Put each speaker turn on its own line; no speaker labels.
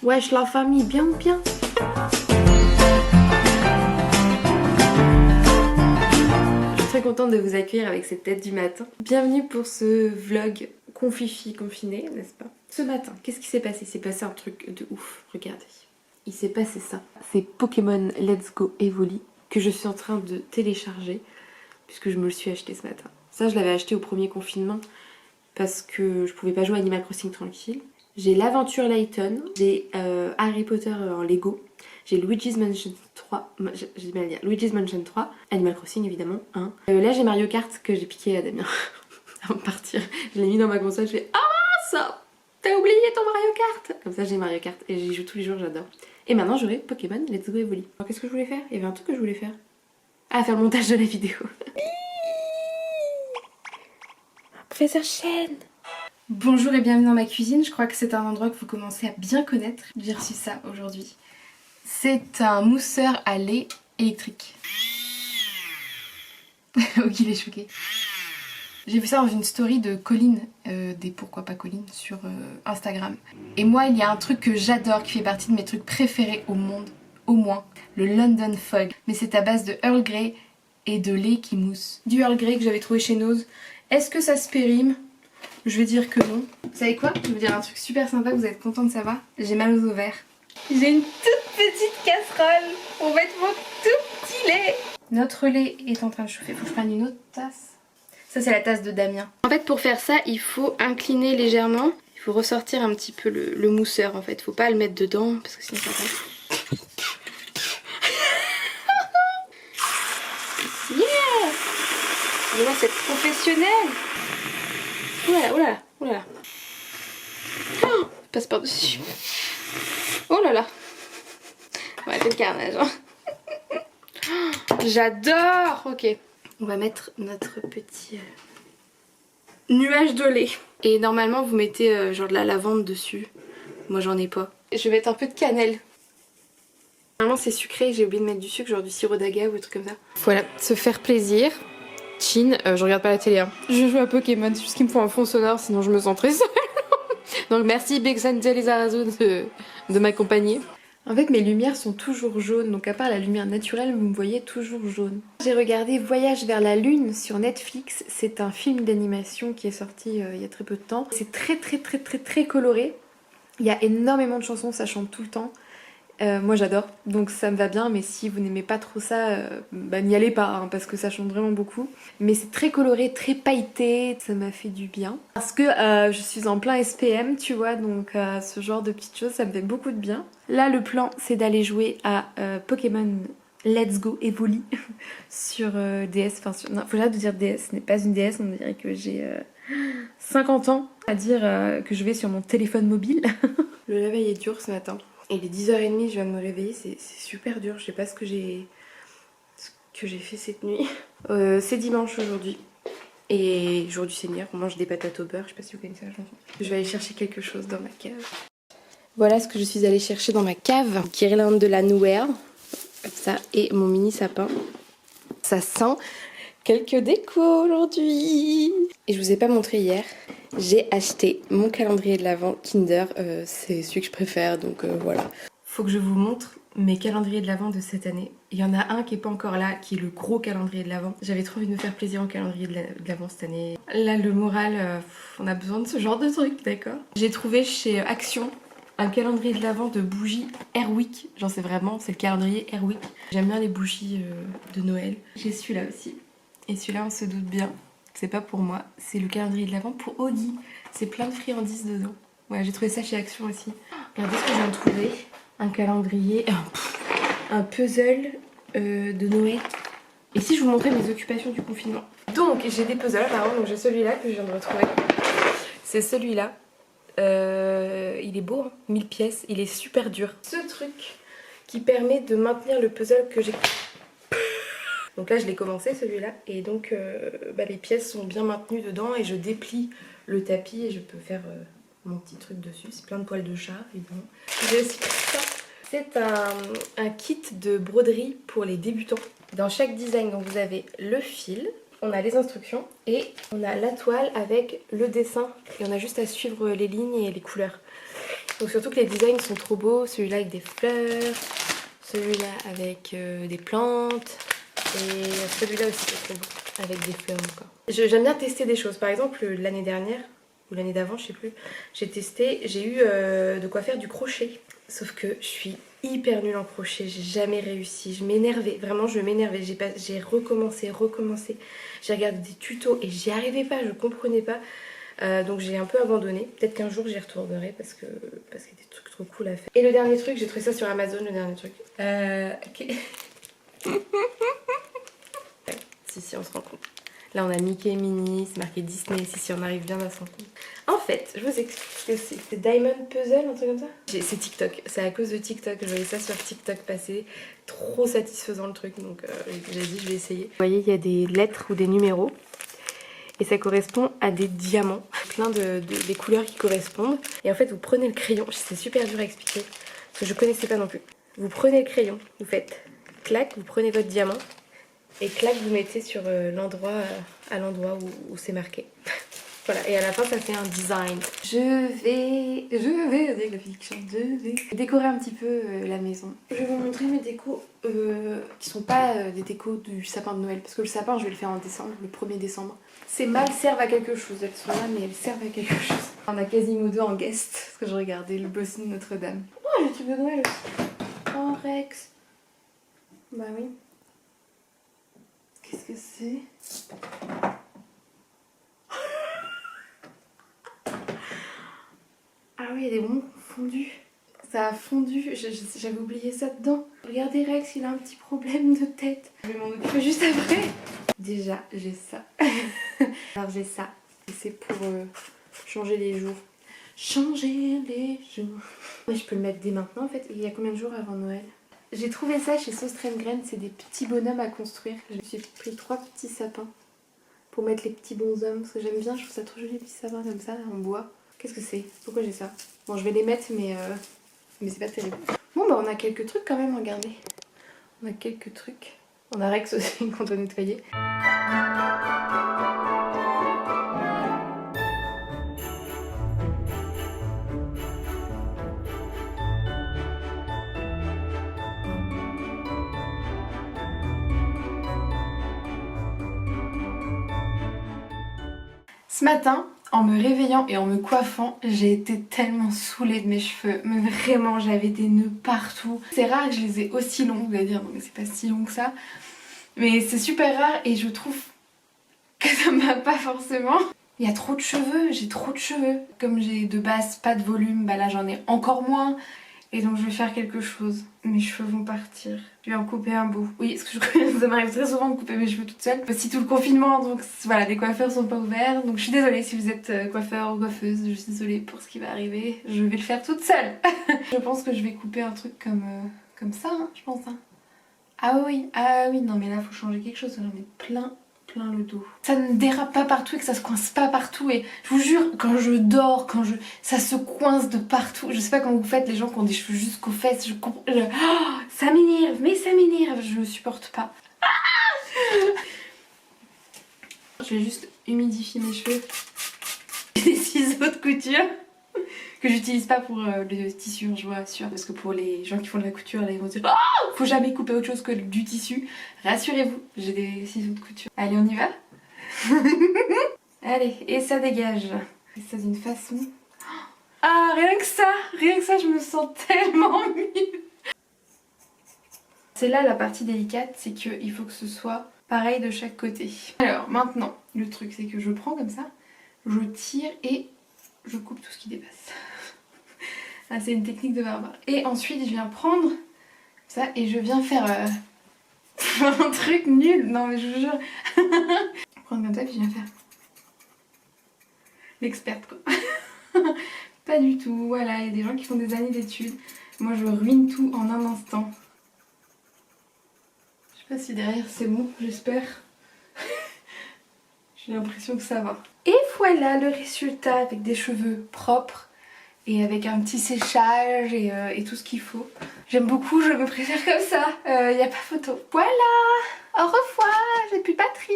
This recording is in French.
Wesh la famille, bien ou bien? Je suis très contente de vous accueillir avec cette tête du matin. Bienvenue pour ce vlog confifi confiné, n'est-ce pas? Ce matin, qu'est-ce qui s'est passé? Il s'est passé un truc de ouf, regardez. Il s'est passé ça. C'est Pokémon Let's Go Evoli que je suis en train de télécharger puisque je me le suis acheté ce matin. Ça, je l'avais acheté au premier confinement parce que je pouvais pas jouer à Animal Crossing tranquille. J'ai l'aventure Layton, j'ai Harry Potter en Lego, j'ai Luigi's Mansion 3, j'ai mal dire, Luigi's Mansion 3, Animal Crossing évidemment, 1. Là j'ai Mario Kart que j'ai piqué à Damien avant de partir. Je l'ai mis dans ma console, je fais « Ah ça, t'as oublié ton Mario Kart !» Comme ça j'ai Mario Kart et j'y joue tous les jours, j'adore. Et maintenant j'aurai Pokémon Let's Go Evoli. Alors qu'est-ce que je voulais faire? Il y avait un truc que je voulais faire. Ah, faire le montage de la vidéo. Professeur Chen. Bonjour et bienvenue dans ma cuisine, je crois que c'est un endroit que vous commencez à bien connaître. J'ai reçu ça aujourd'hui. C'est un mousseur à lait électrique. Ok, il est choqué. J'ai vu ça dans une story de Colline, des Pourquoi pas Colline, sur Instagram. Et moi, il y a un truc que j'adore, qui fait partie de mes trucs préférés au monde, au moins, le London Fog. Mais c'est à base de Earl Grey et de lait qui mousse. Du Earl Grey que j'avais trouvé chez Nose. Est-ce que ça se périme? Je vais dire que non. Vous savez quoi? Je vais vous dire un truc super sympa que vous êtes content de savoir. J'ai mal aux ovaires. J'ai une toute petite casserole pour mettre mon tout petit lait. Notre lait est en train de chauffer. Faut que je prenne une autre tasse. Ça c'est la tasse de Damien. En fait pour faire ça il faut incliner légèrement. Il faut ressortir un petit peu le mousseur en fait. Faut pas le mettre dedans parce que sinon ça passe. Yeah! Et là c'est professionnel. Oulala, oulala, oulala. Oh, passe par-dessus. Oh là là. Ouais, c'est le carnage. Hein. J'adore. Ok. On va mettre notre petit nuage de lait. Et normalement, vous mettez genre de la lavande dessus. Moi, j'en ai pas. Je vais mettre un peu de cannelle. Normalement, c'est sucré. J'ai oublié de mettre du sucre, genre du sirop d'agave ou un truc comme ça. Voilà, se faire plaisir. Chin, je regarde pas la télé. Hein. Je joue à Pokémon, c'est juste qu'il me faut un fond sonore, sinon je me sens très seule. Donc merci Big Santel et Zarazo de m'accompagner. En fait mes lumières sont toujours jaunes, donc à part la lumière naturelle, vous me voyez toujours jaune. J'ai regardé Voyage vers la Lune sur Netflix, c'est un film d'animation qui est sorti il y a très peu de temps. C'est très coloré, il y a énormément de chansons, ça chante tout le temps. Moi j'adore, donc ça me va bien, mais si vous n'aimez pas trop ça, bah n'y allez pas, hein, parce que ça chante vraiment beaucoup. Mais c'est très coloré, très pailleté, ça m'a fait du bien. Parce que je suis en plein SPM, tu vois, donc ce genre de petites choses, ça me fait beaucoup de bien. Là le plan c'est d'aller jouer à Pokémon Let's Go Evoli sur DS, enfin sur... non, faut arrêter de dire DS, ce n'est pas une DS, on dirait que j'ai 50 ans, à dire que je vais sur mon téléphone mobile. Le réveil est dur ce matin. Il est 10h30, je viens de me réveiller, c'est super dur, je sais pas ce que j'ai fait cette nuit. C'est dimanche aujourd'hui, et jour du Seigneur, on mange des patates au beurre, je sais pas si vous connaissez la chanson. Je vais aller chercher quelque chose dans ma cave. Voilà ce que je suis allée chercher dans ma cave. Guirlande de la Noël, ça, et mon mini sapin. Ça sent quelques décos aujourd'hui. Et je vous ai pas montré hier, j'ai acheté mon calendrier de l'Avent Kinder, c'est celui que je préfère, donc voilà. Faut que je vous montre mes calendriers de l'Avent de cette année. Il y en a un qui est pas encore là, qui est le gros calendrier de l'Avent. J'avais trop envie de me faire plaisir en calendrier de l'Avent cette année. Là le moral, on a besoin de ce genre de truc, d'accord? J'ai trouvé chez Action un calendrier de l'Avent de bougies Airwick. Genre c'est le calendrier Airwick. J'aime bien les bougies de Noël. J'ai celui-là aussi. Et celui-là on se doute bien. C'est pas pour moi, c'est le calendrier de l'Avent pour Augie. C'est plein de friandises dedans. Ouais, j'ai trouvé ça chez Action aussi. Regardez ce que je viens de trouver. Un calendrier, un puzzle de Noël. Et si je vous montrais mes occupations du confinement. Donc j'ai des puzzles apparemment, donc j'ai celui-là que je viens de retrouver. C'est celui-là. Il est beau, hein, 1000 pièces, il est super dur. Ce truc qui permet de maintenir le puzzle que j'ai... Donc là je l'ai commencé celui-là et donc les pièces sont bien maintenues dedans et je déplie le tapis et je peux faire mon petit truc dessus. C'est plein de poils de chat évidemment. J'ai aussi pris ça. C'est un kit de broderie pour les débutants. Dans chaque design donc vous avez le fil, on a les instructions et on a la toile avec le dessin et on a juste à suivre les lignes et les couleurs. Donc surtout que les designs sont trop beaux, celui-là avec des fleurs, celui-là avec des plantes et celui-là aussi qui est trop beau avec des fleurs encore. J'aime bien tester des choses, par exemple l'année dernière ou l'année d'avant je sais plus, j'ai eu de quoi faire du crochet. Sauf que je suis hyper nulle en crochet, j'ai jamais réussi, je m'énervais, vraiment je m'énervais, j'ai recommencé, j'ai regardé des tutos et j'y arrivais pas, je comprenais pas. Donc j'ai un peu abandonné, peut-être qu'un jour j'y retournerai parce qu'il y a des trucs trop cool à faire. Et le dernier truc, j'ai trouvé ça sur Amazon, le dernier truc. Okay. Si on se rend compte. Là on a Mickey et Minnie, c'est marqué Disney, si on arrive bien à se rendre compte. En fait, je vous explique ce que c'est. C'est Diamond Puzzle, un truc comme ça. C'est TikTok, c'est à cause de TikTok, je voyais ça sur TikTok passer. Trop satisfaisant le truc, donc j'ai dit je vais essayer. Vous voyez, il y a des lettres ou des numéros. Et ça correspond à des diamants, plein des couleurs qui correspondent. Et en fait vous prenez le crayon, c'est super dur à expliquer, parce que je connaissais pas non plus. Vous prenez le crayon, vous faites clac, vous prenez votre diamant, et clac vous mettez sur l'endroit, à l'endroit où c'est marqué. Voilà, et à la fin ça fait un design. Je vais, avec la fiction, je vais décorer un petit peu la maison. Je vais vous montrer mes décos qui sont pas des décos du sapin de Noël, parce que le sapin je vais le faire en décembre, le 1er décembre. Ces malles servent à quelque chose, elles sont là mais elles servent à quelque chose. On a Quasimodo en guest, parce que je regardais le bossu de Notre-Dame. Oh, le truc de Noël aussi. Oh, Rex. Bah oui. Qu'est-ce que c'est? Ah oui, il y a des bonbons fondus. Ça a fondu, j'avais oublié ça dedans. Regardez Rex, il a un petit problème de tête. Je vais m'en occuper juste après. Déjà, j'ai ça. Alors j'ai ça. C'est pour changer les jours. Changer les jours. Oui, je peux le mettre dès maintenant en fait. Il y a combien de jours avant Noël? J'ai trouvé ça chez Sauce Graine, c'est des petits bonhommes à construire. J'ai pris 3 petits sapins pour mettre les petits bonshommes. Parce que j'aime bien, je trouve ça trop joli les petits sapins comme ça en bois. Qu'est-ce que c'est? Pourquoi j'ai ça? Bon, je vais les mettre mais c'est pas terrible. Bon bah on a quelques trucs quand même, regardez. On a quelques trucs. On a Rex aussi qu'on doit nettoyer. Ce matin, en me réveillant et en me coiffant, j'ai été tellement saoulée de mes cheveux. Mais vraiment, j'avais des nœuds partout. C'est rare que je les ai aussi longs, vous allez dire, non mais c'est pas si long que ça. Mais c'est super rare et je trouve que ça me va pas forcément. Il y a trop de cheveux, j'ai trop de cheveux. Comme j'ai de base pas de volume, bah là j'en ai encore moins. Et donc je vais faire quelque chose. Mes cheveux vont partir. Je vais en couper un bout. Oui, parce que ça m'arrive très souvent de couper mes cheveux toute seule. Aussi tout le confinement, donc voilà, les coiffeurs sont pas ouverts. Donc je suis désolée si vous êtes coiffeur ou coiffeuse. Je suis désolée pour ce qui va arriver. Je vais le faire toute seule. Je pense que je vais couper un truc comme ça, hein, je pense. Hein. Ah oui, non mais là faut changer quelque chose. J'en ai plein le dos. Ça ne dérape pas partout et que ça se coince pas partout et je vous jure quand je dors, ça se coince de partout. Je sais pas comment vous faites les gens qui ont des cheveux jusqu'aux fesses, oh, ça m'énerve, mais ça m'énerve, je supporte pas. Je vais juste humidifier mes cheveux. J'ai des ciseaux de couture que j'utilise pas pour le tissu, je vous rassure. Parce que pour les gens qui font de la couture, là, ils vont dire oh, faut jamais couper autre chose que du tissu. Rassurez-vous, j'ai des ciseaux de couture. Allez, on y va. Allez, et ça dégage. Et ça d'une façon... Ah, rien que ça, je me sens tellement mieux. C'est là la partie délicate, c'est qu'il faut que ce soit pareil de chaque côté. Alors, maintenant, le truc, c'est que je prends comme ça, je tire et je coupe tout ce qui dépasse. Ah, c'est une technique de barbare. Et ensuite je viens prendre ça et je viens faire un truc nul. Non mais je vous jure. Prendre comme ça puis je viens faire l'experte quoi. Pas du tout. Voilà, il y a des gens qui font des années d'études. Moi je ruine tout en un instant. Je sais pas si derrière c'est bon, j'espère. J'ai l'impression que ça va. Et voilà le résultat avec des cheveux propres. Et avec un petit séchage et tout ce qu'il faut. J'aime beaucoup, je me préfère comme ça, y a pas photo. Voilà, au revoir, j'ai plus de batterie.